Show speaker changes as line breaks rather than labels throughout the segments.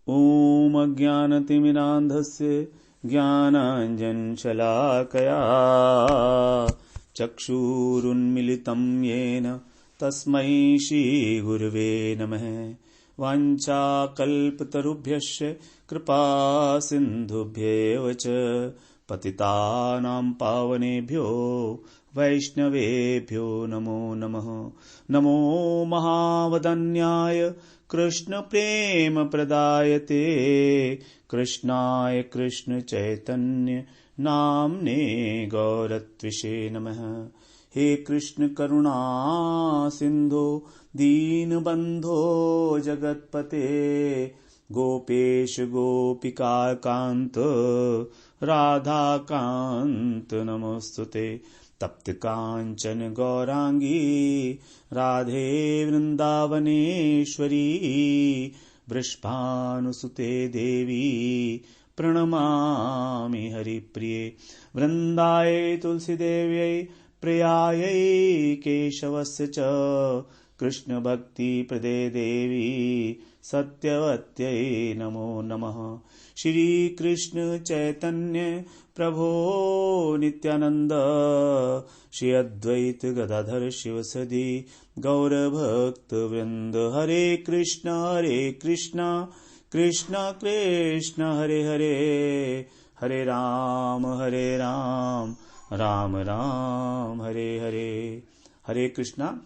ॐ अज्ञानतिमिरान्धस्य ज्ञानाञ्जनशलाकया चक्षुरुन्मिलितं येन तस्मै श्रीगुरवे नमः। वाञ्छाकल्पतरुभ्यश्च कृपासिन्धुभ्येव च पतितानां पावनेभ्यो वैष्णवेभ्यो नमो नमः। नमो महावदन्याय कृष्णप्रेमप्रदायते कृष्णाय कृष्णचैतन्य नाम्ने गौरत्विषे नमः। हे कृष्ण करुणा सिन्धो दीनबन्धो जगत्पते गोपेश गोपिकाकान्त राधाकान्त नमोस्तुते। तप्त कांचन गौरांगी राधे वृंदावनेश्वरी वृषभानुसुते देवी प्रणमामि हरिप्रिये। वृंदाय तुलसीदेव्यै प्रियायै केशवस्य च कृष्ण भक्ति प्रदे देवी सत्यवत्यै नमो नमः। श्री कृष्ण चैतन्य प्रभो नित्यानंद श्री अद्वैत गदाधर शिवसदि गौर भक्त वृंद। हरे कृष्ण कृष्ण कृष्ण हरे हरे, हरे राम राम राम हरे हरे। हरे कृष्णा।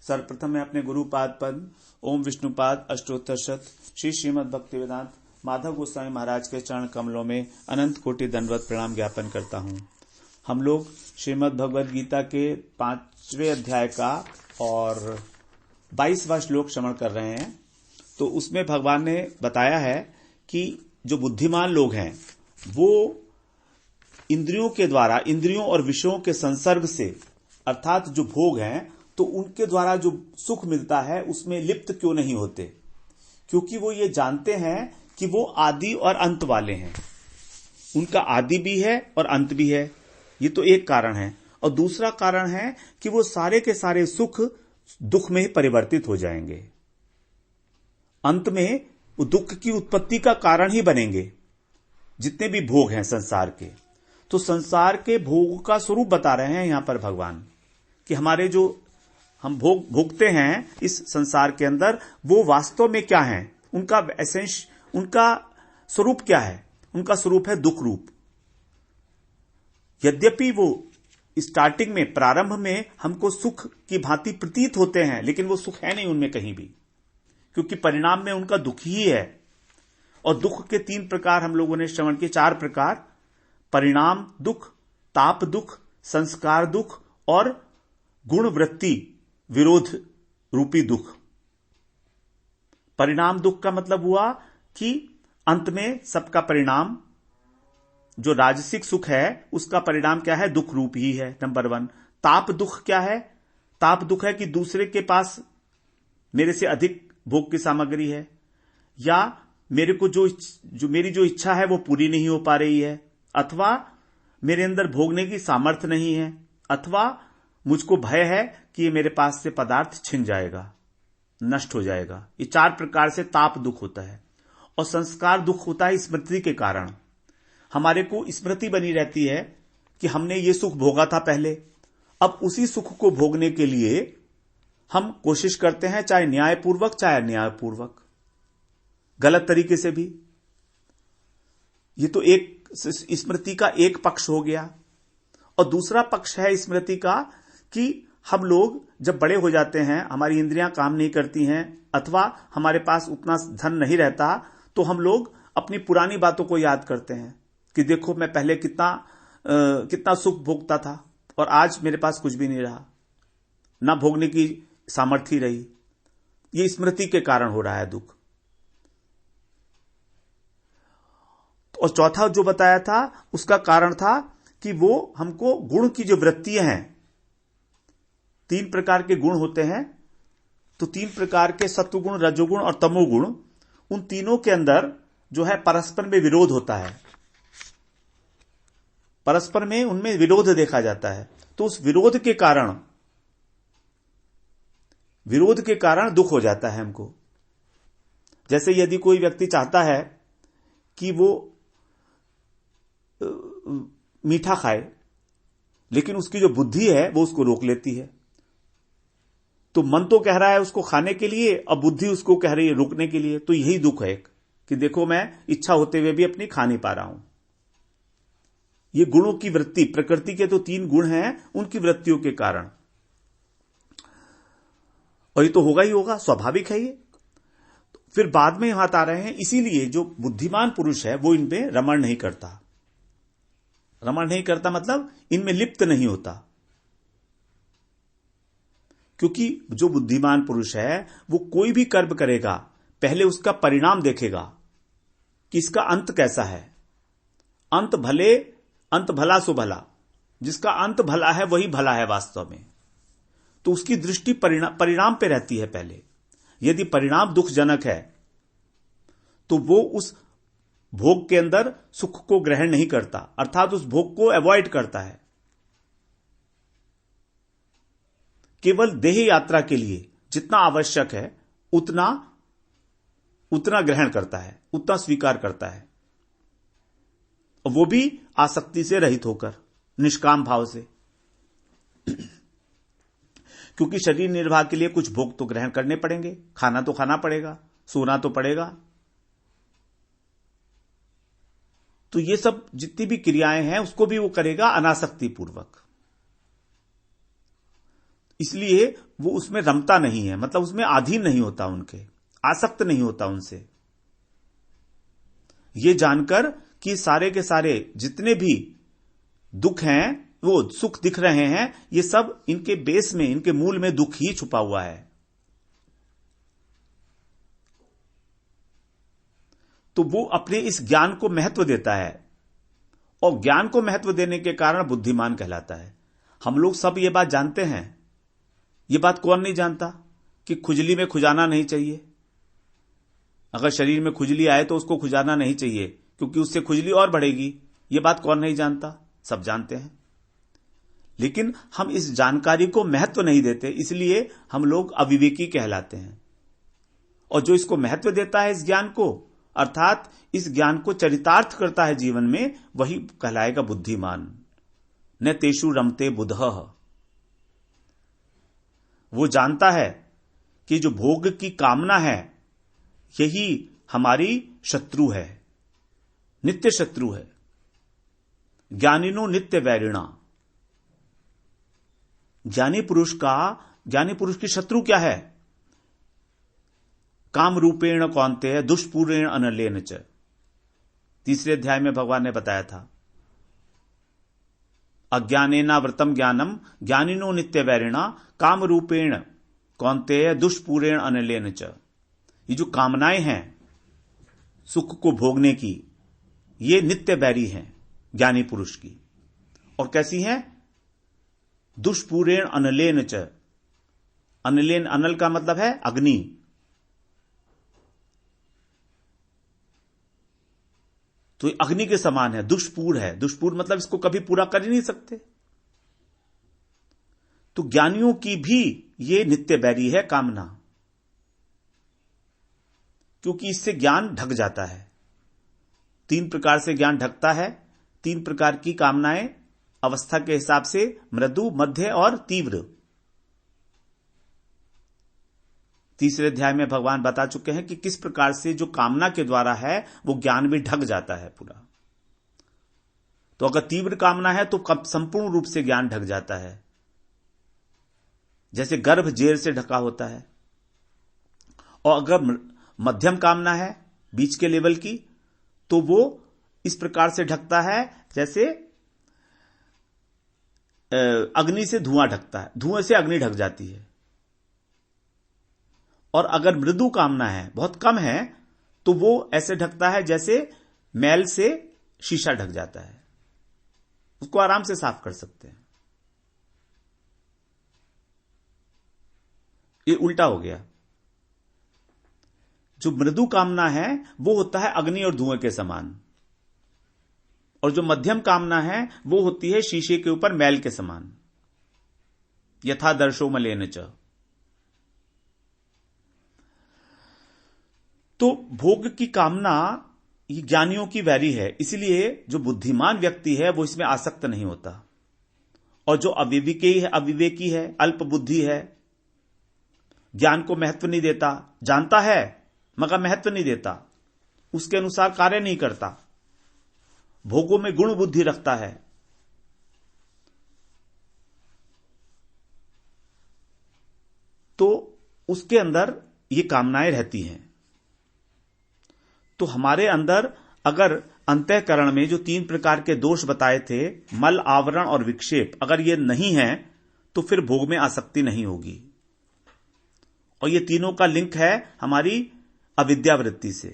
सर्वप्रथम मैं अपने गुरुपाद पद ओम विष्णुपाद अष्टोत्तर शत श्री श्रीमद् भक्तिवेदांत माधव गोस्वामी महाराज के चरण कमलों में अनंत कोटि दंडवत प्रणाम ज्ञापन करता हूँ। हम लोग श्रीमद् भगवद गीता के 5वें अध्याय का और 22वां श्लोक श्रवण कर रहे हैं। तो उसमें भगवान ने बताया है कि जो बुद्धिमान लोग हैं वो इंद्रियों के द्वारा, इंद्रियों और विषयों के संसर्ग से अर्थात जो भोग हैं तो उनके द्वारा जो सुख मिलता है उसमें लिप्त क्यों नहीं होते, क्योंकि वो ये जानते हैं कि वो आदि और अंत वाले हैं। उनका आदि भी है और अंत भी है, ये तो एक कारण है। और दूसरा कारण है कि वो सारे के सारे सुख दुख में ही परिवर्तित हो जाएंगे, अंत में वो दुख की उत्पत्ति का कारण ही बनेंगे जितने भी भोग हैं संसार के। तो संसार के भोग का स्वरूप बता रहे हैं यहां पर भगवान कि हमारे जो हम भोगते हैं इस संसार के अंदर वो वास्तव में क्या है, उनका एसेंस, उनका स्वरूप क्या है। उनका स्वरूप है दुख रूप। यद्यपि वो स्टार्टिंग में, प्रारंभ में हमको सुख की भांति प्रतीत होते हैं, लेकिन वो सुख है नहीं उनमें कहीं भी, क्योंकि परिणाम में उनका दुख ही है। और दुख के 3 प्रकार हम लोगों ने श्रवण किए, 4 प्रकार: परिणाम दुख, ताप दुख, संस्कार दुख और गुण वृत्ति विरोध रूपी दुख। परिणाम दुख का मतलब हुआ कि अंत में सबका परिणाम, जो राजसिक सुख है उसका परिणाम क्या है, दुख रूप ही है, नंबर 1। ताप दुख क्या है? ताप दुख है कि दूसरे के पास मेरे से अधिक भोग की सामग्री है, या मेरे को जो मेरी जो इच्छा है वो पूरी नहीं हो पा रही है, अथवा मेरे अंदर भोगने की सामर्थ्य नहीं है, अथवा मुझको भय है कि ये मेरे पास से पदार्थ छिन जाएगा, नष्ट हो जाएगा। ये 4 प्रकार से ताप दुख होता है। और संस्कार दुख होता है स्मृति के कारण। हमारे को स्मृति बनी रहती है कि हमने ये सुख भोगा था पहले, अब उसी सुख को भोगने के लिए हम कोशिश करते हैं, चाहे न्यायपूर्वक चाहे अन्यायपूर्वक, गलत तरीके से भी। ये तो एक स्मृति का एक पक्ष हो गया। और दूसरा पक्ष है स्मृति का कि हम लोग जब बड़े हो जाते हैं, हमारी इंद्रियां काम नहीं करती हैं, अथवा हमारे पास उतना धन नहीं रहता, तो हम लोग अपनी पुरानी बातों को याद करते हैं कि देखो मैं पहले कितना सुख भोगता था और आज मेरे पास कुछ भी नहीं रहा, ना भोगने की सामर्थ्य रही। ये स्मृति के कारण हो रहा है दुख। और चौथा जो बताया था उसका कारण था कि वो हमको गुण की जो वृत्तियां हैं, 3 प्रकार के गुण होते हैं, तो 3 प्रकार के सत्वगुण, रजोगुण और तमोगुण, उन तीनों के अंदर जो है परस्पर में विरोध होता है, परस्पर में उनमें विरोध देखा जाता है। तो उस विरोध के कारण दुख हो जाता है हमको। जैसे यदि कोई व्यक्ति चाहता है कि वो मीठा खाए, लेकिन उसकी जो बुद्धि है वो उसको रोक लेती है। तो मन तो कह रहा है उसको खाने के लिए, अब बुद्धि उसको कह रही है रोकने के लिए। तो यही दुख है कि देखो मैं इच्छा होते हुए भी अपनी खा नहीं पा रहा हूं। ये गुणों की वृत्ति, प्रकृति के तो 3 गुण हैं, उनकी वृत्तियों के कारण, और ये तो होगा ही होगा, स्वाभाविक है ये। फिर बाद में यहां आ रहे हैं, इसीलिए जो बुद्धिमान पुरुष है वो इनमें रमण नहीं करता। रमण नहीं करता मतलब इनमें लिप्त नहीं होता, क्योंकि जो बुद्धिमान पुरुष है वो कोई भी कर्म करेगा पहले उसका परिणाम देखेगा कि इसका अंत कैसा है। अंत भला सो भला, जिसका अंत भला है वही भला है वास्तव में। तो उसकी दृष्टि परिणाम पे रहती है पहले। यदि परिणाम दुखजनक है तो वो उस भोग के अंदर सुख को ग्रहण नहीं करता, अर्थात उस भोग को अवॉइड करता है। केवल देह यात्रा के लिए जितना आवश्यक है उतना ग्रहण करता है, उतना स्वीकार करता है, और वो भी आसक्ति से रहित होकर, निष्काम भाव से। क्योंकि शरीर निर्वाह के लिए कुछ भोग तो ग्रहण करने पड़ेंगे, खाना तो खाना पड़ेगा, सोना तो पड़ेगा। तो ये सब जितनी भी क्रियाएं हैं उसको भी वो करेगा अनासक्ति पूर्वक। इसलिए वो उसमें रमता नहीं है, मतलब उसमें अधीन नहीं होता, उनके आसक्त नहीं होता उनसे। ये जानकर कि सारे के सारे जितने भी दुख हैं, वो सुख दिख रहे हैं, ये सब इनके बेस में, इनके मूल में दुख ही छुपा हुआ है। तो वो अपने इस ज्ञान को महत्व देता है, और ज्ञान को महत्व देने के कारण बुद्धिमान कहलाता है। हम लोग सब ये बात जानते हैं। ये बात कौन नहीं जानता कि खुजली में खुजाना नहीं चाहिए। अगर शरीर में खुजली आए तो उसको खुजाना नहीं चाहिए, क्योंकि उससे खुजली और बढ़ेगी। ये बात कौन नहीं जानता? सब जानते हैं। लेकिन हम इस जानकारी को महत्व नहीं देते, इसलिए हम लोग अविवेकी कहलाते हैं। और जो इसको महत्व देता है, इस ज्ञान को, अर्थात इस ज्ञान को चरितार्थ करता है जीवन में, वही कहलाएगा बुद्धिमान। न तेषु रमते बुधः। वो जानता है कि जो भोग की कामना है यही हमारी शत्रु है, नित्य शत्रु है। ज्ञानिनो नित्य वैरिणा। ज्ञानी पुरुष की शत्रु क्या है? काम रूपेण कौन्तेय दुष्पूरेण अनलेन च। 3 अध्याय में भगवान ने बताया था, अज्ञानेनावृतम ज्ञानम ज्ञानिनो नित्य वैरिणा काम रूपेण कौन्तेय दुष्पूरेण अनलेन च। ये जो कामनाएं हैं सुख को भोगने की, ये नित्य बैरी हैं ज्ञानी पुरुष की। और कैसी हैं? दुष्पूरेण अनलेन च। अनलेन, अनल का मतलब है अग्नि। तो ये अग्नि के समान है, दुष्पूर है। दुष्पूर मतलब इसको कभी पूरा कर ही नहीं सकते। तो ज्ञानियों की भी ये नित्य बैरी है कामना, क्योंकि इससे ज्ञान ढक जाता है। 3 प्रकार से ज्ञान ढकता है। 3 प्रकार की कामनाएं अवस्था के हिसाब से, मृदु, मध्य और तीव्र। 3 अध्याय में भगवान बता चुके हैं कि किस प्रकार से जो कामना के द्वारा है वो ज्ञान भी ढक जाता है पूरा। तो अगर तीव्र कामना है तो संपूर्ण रूप से ज्ञान ढक जाता है, जैसे गर्भ जेर से ढका होता है। और अगर मध्यम कामना है, बीच के लेवल की, तो वो इस प्रकार से ढकता है जैसे अग्नि से धुआं ढकता है, धुएं से अग्नि ढक जाती है। और अगर मृदु कामना है, बहुत कम है, तो वो ऐसे ढकता है जैसे मैल से शीशा ढक जाता है, उसको आराम से साफ कर सकते हैं। ये उल्टा हो गया। जो मृदु कामना है वो होता है अग्नि और धुएं के समान, और जो मध्यम कामना है वो होती है शीशे के ऊपर मैल के समान। यथा दर्शो मलेन च। तो भोग की कामना ये ज्ञानियों की वैरी है, इसलिए जो बुद्धिमान व्यक्ति है वो इसमें आसक्त नहीं होता, और जो अविवेकी है, अल्प बुद्धि है, ज्ञान को महत्व नहीं देता, जानता है मगर महत्व नहीं देता, उसके अनुसार कार्य नहीं करता, भोगों में गुण बुद्धि रखता है, तो उसके अंदर ये कामनाएं रहती हैं। तो हमारे अंदर अगर अंतःकरण में जो 3 प्रकार के दोष बताए थे, मल, आवरण और विक्षेप, अगर ये नहीं है तो फिर भोग में आसक्ति नहीं होगी। और ये तीनों का लिंक है हमारी अविद्यावृत्ति से।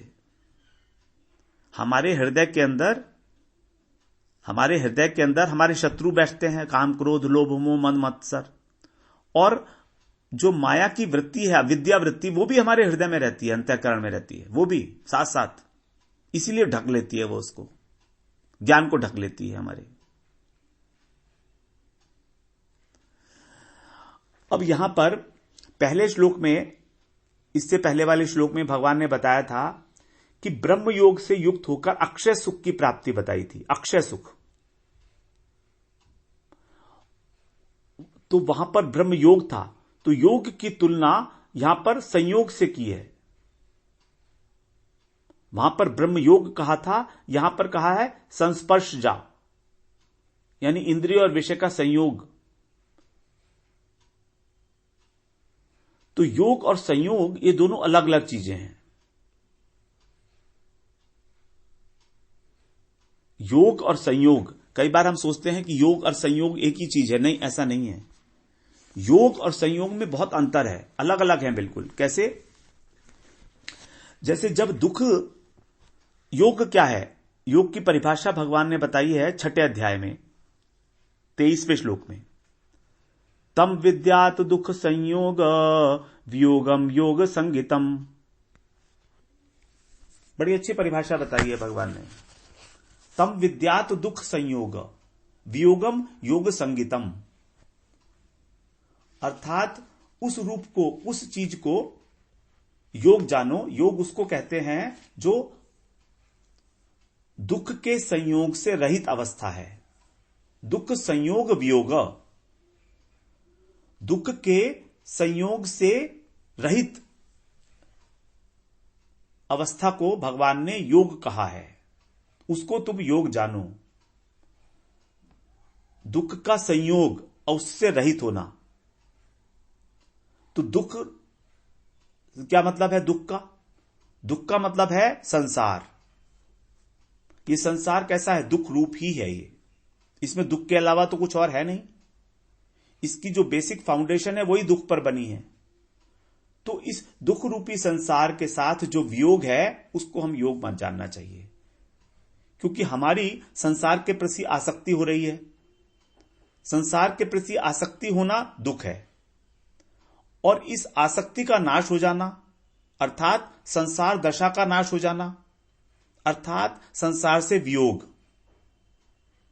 हमारे हृदय के अंदर हमारे शत्रु बैठते हैं, काम, क्रोध, लोभ, मोह, मद, मत्सर, और जो माया की वृत्ति है, अविद्या वृत्ति, वो भी हमारे हृदय में रहती है, अंतःकरण में रहती है, वो भी साथ साथ, इसीलिए ढक लेती है, वो उसको, ज्ञान को ढक लेती है हमारे। अब यहां पर पहले श्लोक में, इससे पहले वाले श्लोक में भगवान ने बताया था कि ब्रह्म योग से युक्त होकर अक्षय सुख की प्राप्ति बताई थी, अक्षय सुख। तो वहां पर ब्रह्म योग था, तो योग की तुलना यहां पर संयोग से की है। वहां पर ब्रह्म योग कहा था, यहां पर कहा है संस्पर्श जा, यानी इंद्रिय और विषय का संयोग। तो योग और संयोग ये दोनों अलग अलग चीजें हैं। योग और संयोग, कई बार हम सोचते हैं कि योग और संयोग एक ही चीज है, नहीं, ऐसा नहीं है। योग और संयोग में बहुत अंतर है, अलग अलग है बिल्कुल। कैसे? जैसे जब दुख, योग क्या है? योग की परिभाषा भगवान ने बताई है 6 अध्याय में 23वें श्लोक में, तम विद्यात दुख संयोग वियोगम योग संगितम। बड़ी अच्छी परिभाषा बताई है भगवान ने। तम विद्यात दुख संयोग वियोगम योग संगितम, अर्थात उस रूप को, उस चीज को योग जानो। योग उसको कहते हैं जो दुख के संयोग से रहित अवस्था है। दुख संयोग वियोग, दुख के संयोग से रहित अवस्था को भगवान ने योग कहा है, उसको तुम योग जानो। दुख का संयोग और उससे रहित होना। तो दुख क्या मतलब है? दुख का मतलब है संसार। ये संसार कैसा है? दुख रूप ही है ये, इसमें दुख के अलावा तो कुछ और है नहीं। इसकी जो बेसिक फाउंडेशन है वही दुख पर बनी है। तो इस दुख रूपी संसार के साथ जो वियोग है उसको हम योग मत जानना चाहिए, क्योंकि हमारी संसार के प्रति आसक्ति हो रही है। संसार के प्रति आसक्ति होना दुख है, और इस आसक्ति का नाश हो जाना, अर्थात संसार दशा का नाश हो जाना, अर्थात संसार से वियोग,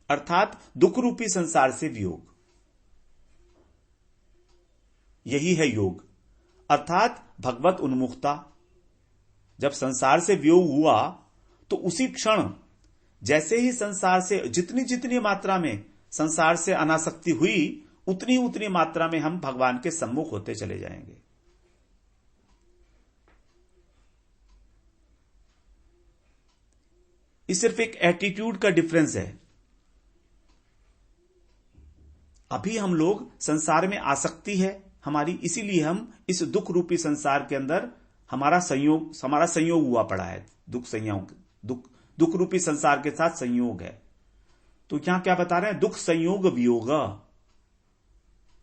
अर्थात दुख रूपी संसार से वियोग, यही है योग, अर्थात भगवत उन्मुखता। जब संसार से वियोग हुआ तो उसी क्षण, जैसे ही संसार से जितनी जितनी मात्रा में संसार से अनासक्ति हुई, उतनी उतनी मात्रा में हम भगवान के सम्मुख होते चले जाएंगे। ये सिर्फ एक एटीट्यूड का डिफरेंस है। अभी हम लोग, संसार में आसक्ति है हमारी, इसीलिए हम इस दुख रूपी संसार के अंदर हमारा संयोग हुआ पड़ा है। दुख रूपी संसार के साथ संयोग है। तो यहां क्या बता रहे हैं? दुख संयोग वियोग।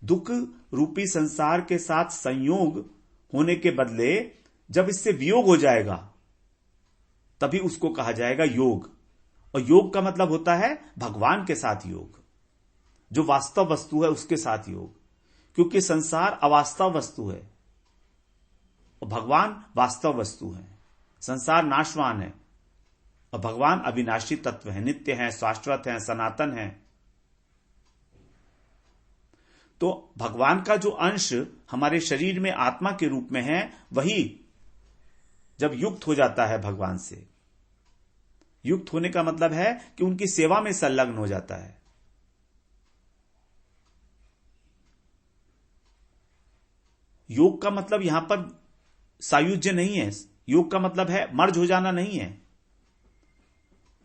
दुख रूपी संसार के साथ संयोग होने के बदले जब इससे वियोग हो जाएगा तभी उसको कहा जाएगा योग। और योग का मतलब होता है भगवान के साथ योग, जो वास्तव वस्तु है उसके साथ योग, क्योंकि संसार अवास्तव वस्तु है और भगवान वास्तव वस्तु है। संसार नाशवान है और भगवान अविनाशी तत्व है, नित्य है, शाश्वत है, सनातन है। तो भगवान का जो अंश हमारे शरीर में आत्मा के रूप में है, वही जब युक्त हो जाता है भगवान से। युक्त होने का मतलब है कि उनकी सेवा में संलग्न हो जाता है। योग का मतलब यहां पर सायुज्य नहीं है। योग का मतलब है मर्ज हो जाना नहीं है।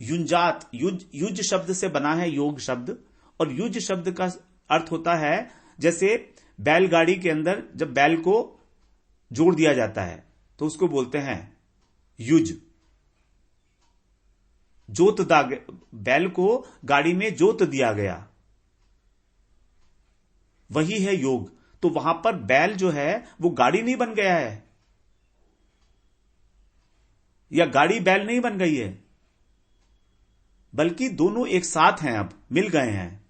युंजात, युज शब्द से बना है योग शब्द, और युज शब्द का अर्थ होता है जैसे बैलगाड़ी के अंदर जब बैल को जोड़ दिया जाता है तो उसको बोलते हैं युज। बैल को गाड़ी में जोत दिया गया, वही है योग। तो वहां पर बैल जो है वो गाड़ी नहीं बन गया है, या गाड़ी बैल नहीं बन गई है, बल्कि दोनों एक साथ हैं, अब मिल गए हैं।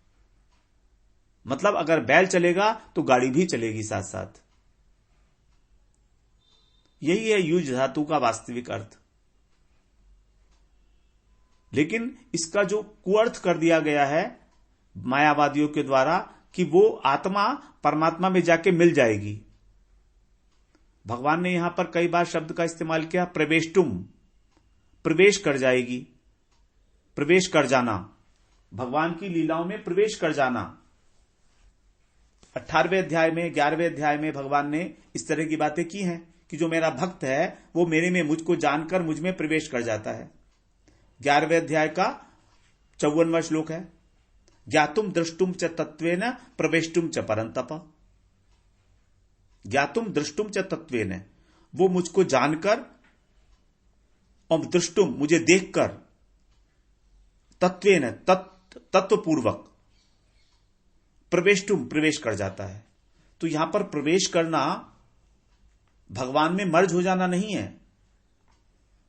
मतलब अगर बैल चलेगा तो गाड़ी भी चलेगी साथ साथ। यही है युज धातु का वास्तविक अर्थ। लेकिन इसका जो कुअर्थ कर दिया गया है मायावादियों के द्वारा कि वो आत्मा परमात्मा में जाके मिल जाएगी। भगवान ने यहां पर कई बार शब्द का इस्तेमाल किया, प्रवेष्टुम, प्रवेश कर जाएगी, प्रवेश कर जाना, भगवान की लीलाओं में प्रवेश कर जाना। 18वें अध्याय में 11वें अध्याय में भगवान ने इस तरह की बातें की हैं कि जो मेरा भक्त है वो मेरे में मुझको जानकर मुझ में प्रवेश कर जाता है। 11वें अध्याय का 54वां श्लोक है, ज्ञातुम दृष्टुम च तत्वेन प्रवेष्टुम च परंतप। ज्ञातुम दृष्टुम च तत्वेन, वो मुझको जानकर और दृष्टुम, मुझे देखकर, तत्वेन, तत्वपूर्वक, प्रवेष्टुम, प्रवेश कर जाता है। तो यहां पर प्रवेश करना भगवान में मर्ज हो जाना नहीं है।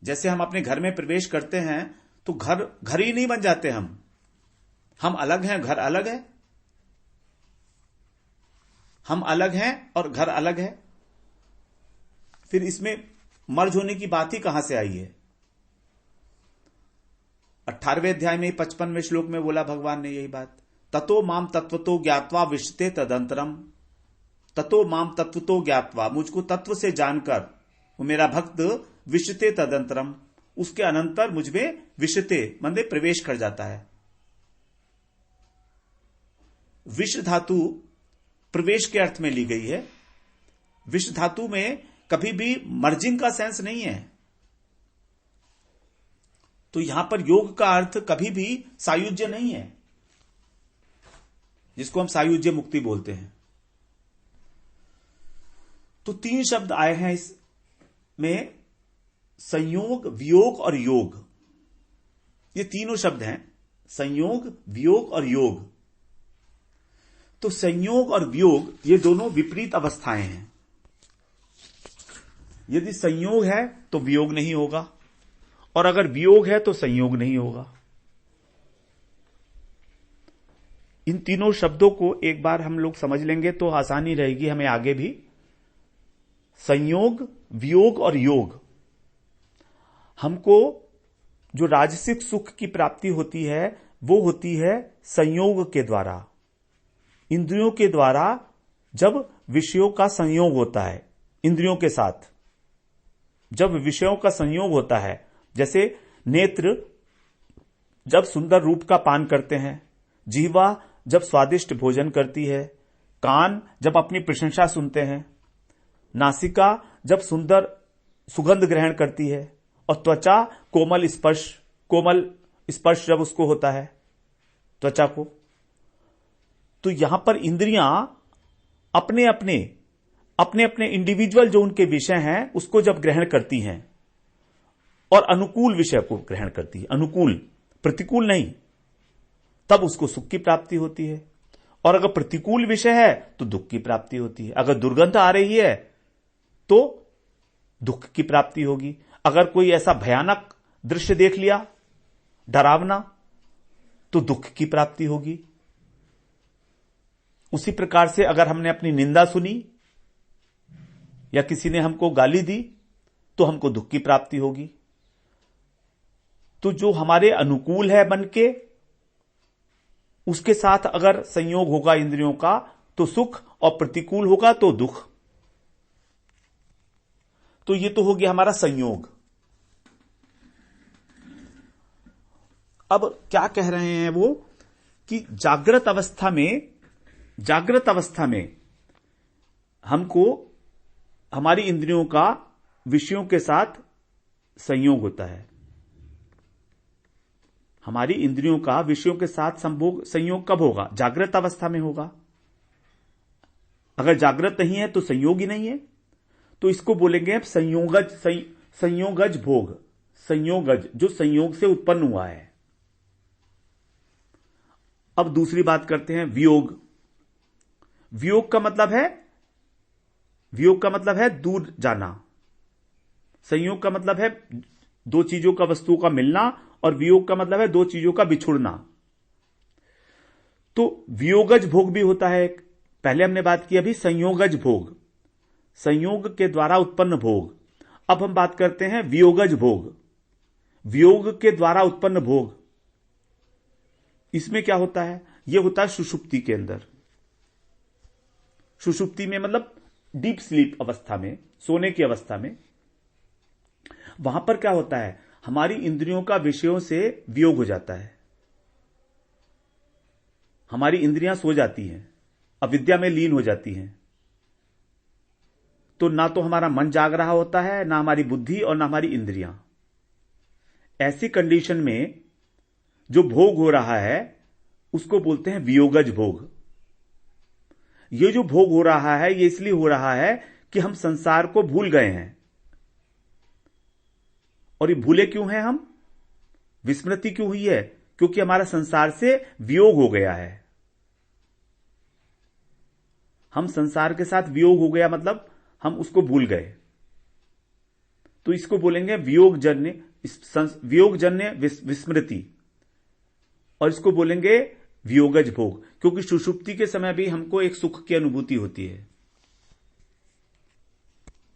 जैसे हम अपने घर में प्रवेश करते हैं तो घर ही नहीं बन जाते, हम अलग हैं, घर अलग है। हम अलग हैं और घर अलग है, फिर इसमें मर्ज होने की बात ही कहां से आई है। 18वें अध्याय में 55वें श्लोक में बोला भगवान ने यही बात, ततो माम तत्वतो ज्ञात्वा विशते तदंतरम। ततो माम तत्वतो ज्ञात्वा, मुझको तत्व से जानकर वो मेरा भक्त विशते तदंतरम, उसके अनंतर मुझमें विशते मंदे प्रवेश कर जाता है। विष धातु प्रवेश के अर्थ में ली गई है। विष धातु में कभी भी मर्जिंग का सेंस नहीं है। तो यहां पर योग का अर्थ कभी भी सायुज्य नहीं है, जिसको हम सायुज्य मुक्ति बोलते हैं। तो 3 शब्द आए हैं इसमें, संयोग, वियोग और योग। ये तीनों शब्द हैं, संयोग, वियोग और योग। तो संयोग और वियोग ये दोनों विपरीत अवस्थाएं हैं। यदि संयोग है तो वियोग नहीं होगा, और अगर वियोग है तो संयोग नहीं होगा। इन तीनों शब्दों को एक बार हम लोग समझ लेंगे तो आसानी रहेगी हमें आगे भी। संयोग, वियोग और योग, हमको जो राजसिक सुख की प्राप्ति होती है वो होती है संयोग के द्वारा, इंद्रियों के द्वारा। जब विषयों का संयोग होता है इंद्रियों के साथ, जब विषयों का संयोग होता है, जैसे नेत्र जब सुंदर रूप का पान करते हैं, जीवा जब स्वादिष्ट भोजन करती है, कान जब अपनी प्रशंसा सुनते हैं, नासिका जब सुंदर सुगंध ग्रहण करती है, और त्वचा कोमल स्पर्श जब उसको होता है त्वचा को। तो यहां पर इंद्रियां अपने अपने इंडिविजुअल जो उनके विषय हैं उसको जब ग्रहण करती हैं, और अनुकूल विषय को ग्रहण करती है, अनुकूल, प्रतिकूल नहीं, तब उसको सुख की प्राप्ति होती है। और अगर प्रतिकूल विषय है तो दुख की प्राप्ति होती है। अगर दुर्गंध आ रही है तो दुख की प्राप्ति होगी। अगर कोई ऐसा भयानक दृश्य देख लिया, डरावना, तो दुख की प्राप्ति होगी। उसी प्रकार से अगर हमने अपनी निंदा सुनी या किसी ने हमको गाली दी तो हमको दुख की प्राप्ति होगी। तो जो हमारे अनुकूल है मन के, उसके साथ अगर संयोग होगा इंद्रियों का तो सुख, और प्रतिकूल होगा तो दुख। तो ये तो हो गया हमारा संयोग। अब क्या कह रहे हैं वो कि जागृत अवस्था में हमको हमारी इंद्रियों का विषयों के साथ संयोग होता है। हमारी इंद्रियों का विषयों के साथ संयोग कब होगा? जागृत अवस्था में होगा। अगर जागृत नहीं है तो संयोग ही नहीं है। तो इसको बोलेंगे अब संयोगज भोग, संयोगज जो संयोग से उत्पन्न हुआ है। अब दूसरी बात करते हैं वियोग। वियोग का मतलब है दूर जाना। संयोग का मतलब है दो चीजों का, वस्तुओं का मिलना, और वियोग का मतलब है दो चीजों का बिछुड़ना। तो वियोगज भोग भी होता है। पहले हमने बात की अभी संयोगज भोग, संयोग के द्वारा उत्पन्न भोग। अब हम बात करते हैं वियोगज भोग, वियोग के द्वारा उत्पन्न भोग। इसमें क्या होता है? यह होता है सुषुप्ति के अंदर। सुषुप्ति में मतलब डीप स्लीप अवस्था में, सोने की अवस्था में। वहां पर क्या होता है? हमारी इंद्रियों का विषयों से वियोग हो जाता है। हमारी इंद्रियां सो जाती हैं, अविद्या में लीन हो जाती हैं। तो ना तो हमारा मन जाग रहा होता है, ना हमारी बुद्धि और ना हमारी इंद्रियां। ऐसी कंडीशन में जो भोग हो रहा है उसको बोलते हैं वियोगज भोग। ये जो भोग हो रहा है ये इसलिए हो रहा है कि हम संसार को भूल गए हैं। और ये भूले क्यों हैं हम? विस्मृति क्यों हुई है? क्योंकि हमारा संसार से वियोग हो गया है। हम संसार के साथ वियोग हो गया मतलब हम उसको भूल गए। तो इसको बोलेंगे वियोगजन्य विस्मृति, और इसको बोलेंगे वियोगज भोग। क्योंकि सुषुप्ति के समय भी हमको एक सुख की अनुभूति होती है,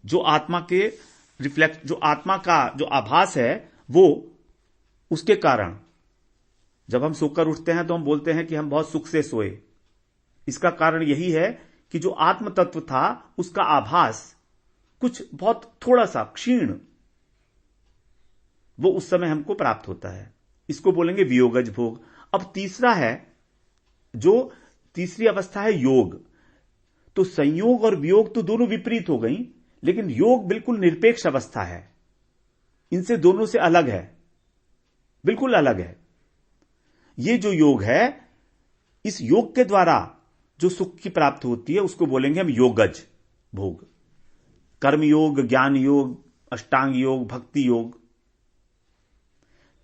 जो आत्मा का जो आभास है वो, उसके कारण जब हम सोकर उठते हैं तो हम बोलते हैं कि हम बहुत सुख से सोए। इसका कारण यही है कि जो आत्म तत्व था उसका आभास कुछ बहुत थोड़ा सा क्षीण, वो उस समय हमको प्राप्त होता है। इसको बोलेंगे वियोगज भोग। अब तीसरी अवस्था है योग। तो संयोग और वियोग तो दोनों विपरीत हो गई, लेकिन योग बिल्कुल निरपेक्ष अवस्था है, इनसे दोनों से अलग है, बिल्कुल अलग है। ये जो योग है, इस योग के द्वारा जो सुख की प्राप्ति होती है उसको बोलेंगे हम योगज भोग। कर्म योग, ज्ञान योग, अष्टांग योग, भक्ति योग।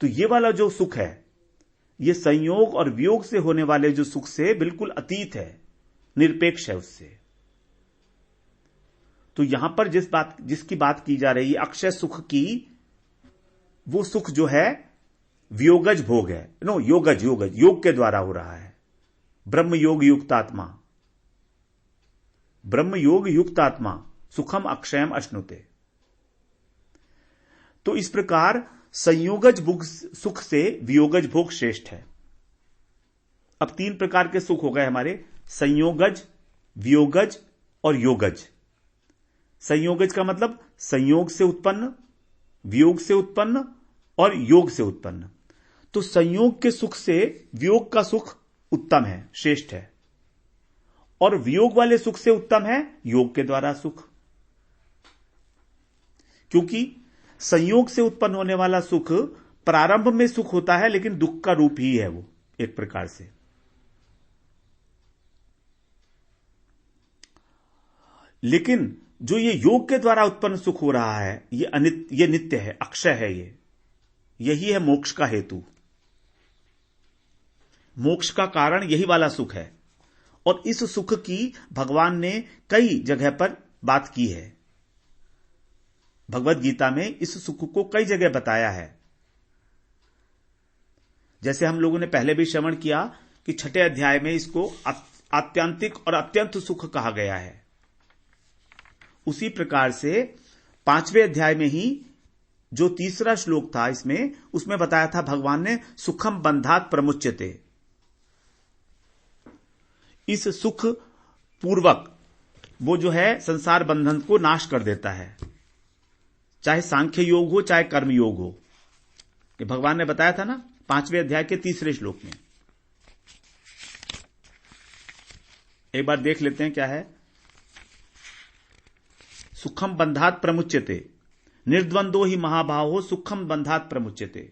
तो ये वाला जो सुख है ये संयोग और वियोग से होने वाले जो सुख से बिल्कुल अतीत है, निरपेक्ष है उससे। तो यहां पर जिसकी बात की जा रही है अक्षय सुख की, वो सुख जो है वियोगज भोग है। योगज योग के द्वारा हो रहा है। ब्रह्म योग युक्त आत्मा सुखम अक्षयम अश्नुते। तो इस प्रकार संयोगज सुख से वियोगज भोग श्रेष्ठ है। अब 3 प्रकार के सुख हो गए हमारे, संयोगज, वियोगज और योगज। संयोगज का मतलब संयोग से उत्पन्न, वियोग से उत्पन्न और योग से उत्पन्न। तो संयोग के सुख से वियोग का सुख उत्तम है, श्रेष्ठ है, और वियोग वाले सुख से उत्तम है योग के द्वारा सुख। क्योंकि संयोग से उत्पन्न होने वाला सुख प्रारंभ में सुख होता है, लेकिन दुख का रूप ही है वो एक प्रकार से। लेकिन जो ये योग के द्वारा उत्पन्न सुख हो रहा है ये नित्य है, अक्षय है। यही है मोक्ष का हेतु, मोक्ष का कारण यही वाला सुख है। और इस सुख की भगवान ने कई जगह पर बात की है। भगवत गीता में इस सुख को कई जगह बताया है। जैसे हम लोगों ने पहले भी श्रवण किया कि 6ठे अध्याय में इसको आत्यंतिक और अत्यंत सुख कहा गया है। उसी प्रकार से 5वें अध्याय में ही जो तीसरा श्लोक था उसमें बताया था भगवान ने सुखम बंधात प्रमुच्यते। इस सुख पूर्वक वो जो है संसार बंधन को नाश कर देता है। चाहे सांख्य योग हो चाहे कर्म योग हो। कि भगवान ने बताया था ना 5वें अध्याय के 3रे श्लोक में। एक बार देख लेते हैं क्या है। सुखम बंधात प्रमुच्यते, निर्द्वंदो ही महाभावो सुखम बंधात प्रमुच्यते,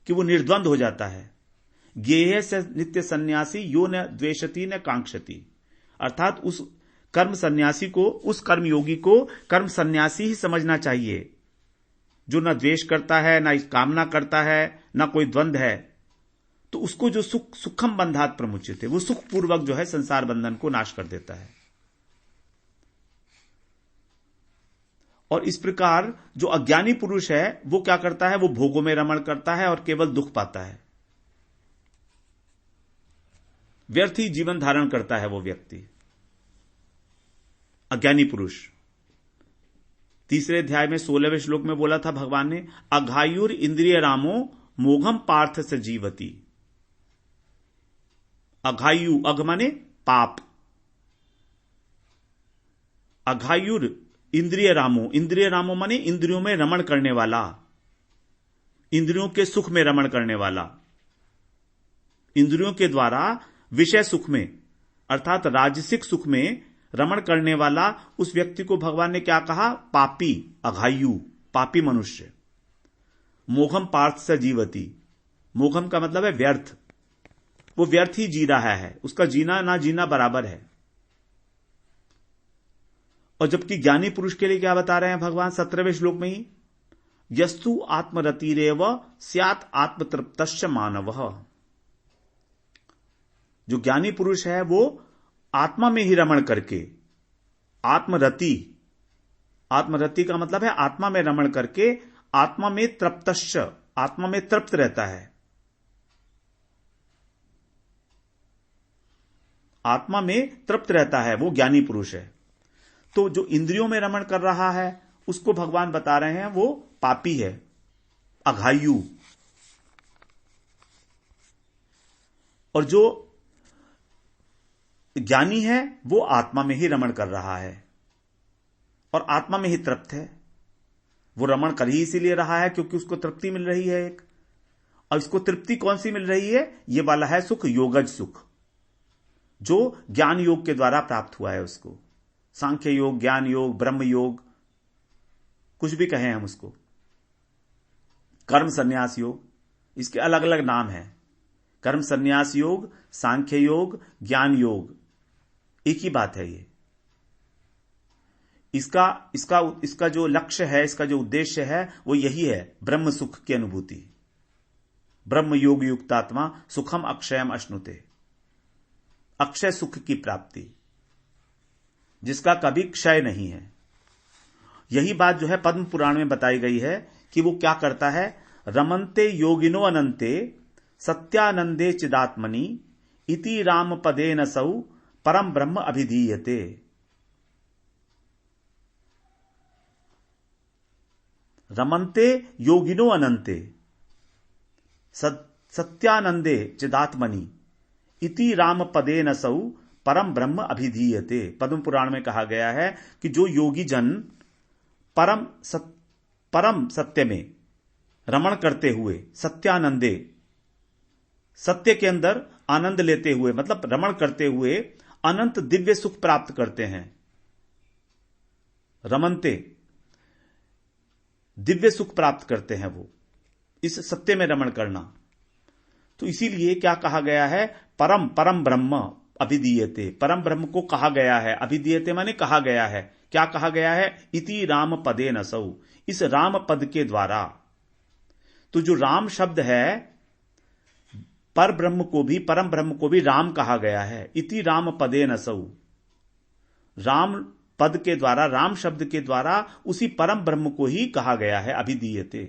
कि वो निर्द्वंद हो जाता है। ज्ञेय से नित्य सन्यासी यो न द्वेषति न कांक्षति, अर्थात उस कर्म सन्यासी को, उस कर्म योगी को कर्म सन्यासी ही समझना चाहिए, जो न द्वेष करता है, न कामना करता है, न कोई द्वंद्व है। तो उसको जो सुखम बंधात प्रमुच्यते, वो सुख पूर्वक जो है संसार बंधन को नाश कर देता है। और इस प्रकार जो अज्ञानी पुरुष है वो क्या करता है, वो भोगों में रमण करता है और केवल दुख पाता है, व्यर्थ ही जीवन धारण करता है वो व्यक्ति, अज्ञानी पुरुष। 3रे अध्याय में 16वें श्लोक में बोला था भगवान ने, अघायुर इंद्रिय रामो मोघम पार्थ से जीवती। अघायु, अघ माने पाप, अघायुर इंद्रिय रामो, इंद्रिय रामो माने इंद्रियों में रमण करने वाला, इंद्रियों के सुख में रमण करने वाला, इंद्रियों के द्वारा विषय सुख में अर्थात राजसिक सुख में रमण करने वाला उस व्यक्ति को भगवान ने क्या कहा, पापी, अघायु, पापी मनुष्य। मोघम पार्थ से जीवती, मोघम का मतलब है व्यर्थ, वो व्यर्थ ही जी रहा है, उसका जीना ना जीना बराबर है। और जबकि ज्ञानी पुरुष के लिए क्या बता रहे हैं भगवान 17वें श्लोक में ही, यस्तु आत्मरतिरेव स्यात् आत्मतृप्तश्च मानवः। जो ज्ञानी पुरुष है वो आत्मा में ही रमण करके, आत्मरति, आत्मरति का मतलब है आत्मा में रमण करके आत्मा में तृप्तश्च, आत्मा में तृप्त रहता है, आत्मा में तृप्त रहता है, वो ज्ञानी पुरुष है। तो जो इंद्रियों में रमण कर रहा है उसको भगवान बता रहे हैं वो पापी है, अघायु। और जो ज्ञानी है वो आत्मा में ही रमण कर रहा है और आत्मा में ही तृप्त है। वो रमण कर ही इसीलिए रहा है क्योंकि उसको तृप्ति मिल रही है एक, और इसको तृप्ति कौन सी मिल रही है, ये वाला है सुख योगज सुख, जो ज्ञान योग के द्वारा प्राप्त हुआ है उसको। सांख्य योग, ज्ञान योग, ब्रह्म योग, कुछ भी कहें हम उसको, कर्म संन्यास योग, इसके अलग अलग नाम हैं। कर्म संन्यास योग, सांख्य योग, ज्ञान योग, एक ही बात है ये। इसका जो लक्ष्य है, इसका जो उद्देश्य है वो यही है, ब्रह्म सुख की अनुभूति। ब्रह्म योग युक्तात्मा सुखम अक्षयम अश्नुते, अक्षय सुख की प्राप्ति जिसका कभी क्षय नहीं है। यही बात जो है पद्म पुराण में बताई गई है कि वो क्या करता है, रमन्ते योगिनो अनंते सत्यानंदे चिदात्मनि इति राम पदे न सौ परम ब्रह्म अभिधीयते। रमन्ते योगिनो अनंते सत्यानंदे चिदात्मनि इति राम पदे न सौ परम ब्रह्म अभिधीयते। पद्म पुराण में कहा गया है कि जो योगी जन परम सत्य में रमण करते हुए, सत्यानंदे, सत्य के अंदर आनंद लेते हुए, मतलब रमण करते हुए अनंत दिव्य सुख प्राप्त करते हैं। रमनते, दिव्य सुख प्राप्त करते हैं वो, इस सत्य में रमण करना। तो इसीलिए क्या कहा गया है, परम ब्रह्म अभिधीयते, परम ब्रह्म को कहा गया है। अभिधीयते माने कहा गया है। क्या कहा गया है, इति राम पदे न सौ, इस राम पद के द्वारा। तो जो राम शब्द है, पर ब्रह्म को भी, परम ब्रह्म को भी राम कहा गया है। इति राम पदे न सौ, राम पद के द्वारा, राम शब्द के द्वारा उसी परम ब्रह्म को ही कहा गया है अभिधीयते,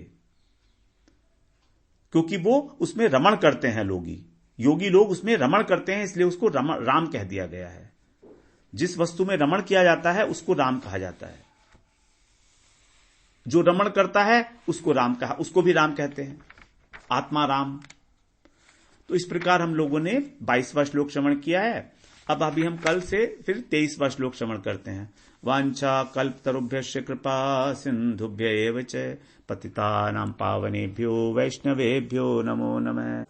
क्योंकि वो उसमें रमण करते हैं। योगी लोग उसमें रमण करते हैं, इसलिए उसको राम कह दिया गया है। जिस वस्तु में रमण किया जाता है उसको राम कहा जाता है। जो रमण करता है उसको भी राम कहते हैं, आत्मा राम। तो इस प्रकार हम लोगों ने 22वां श्लोक श्रवण किया है। अब अभी हम कल से फिर 23वां श्लोक श्रवण करते हैं। वांछा कल्पतरुभ्यश्च कृपा सिंधुभ्य एव च पतितानां पावनेभ्यो वैष्णवेभ्यो नमो नमः।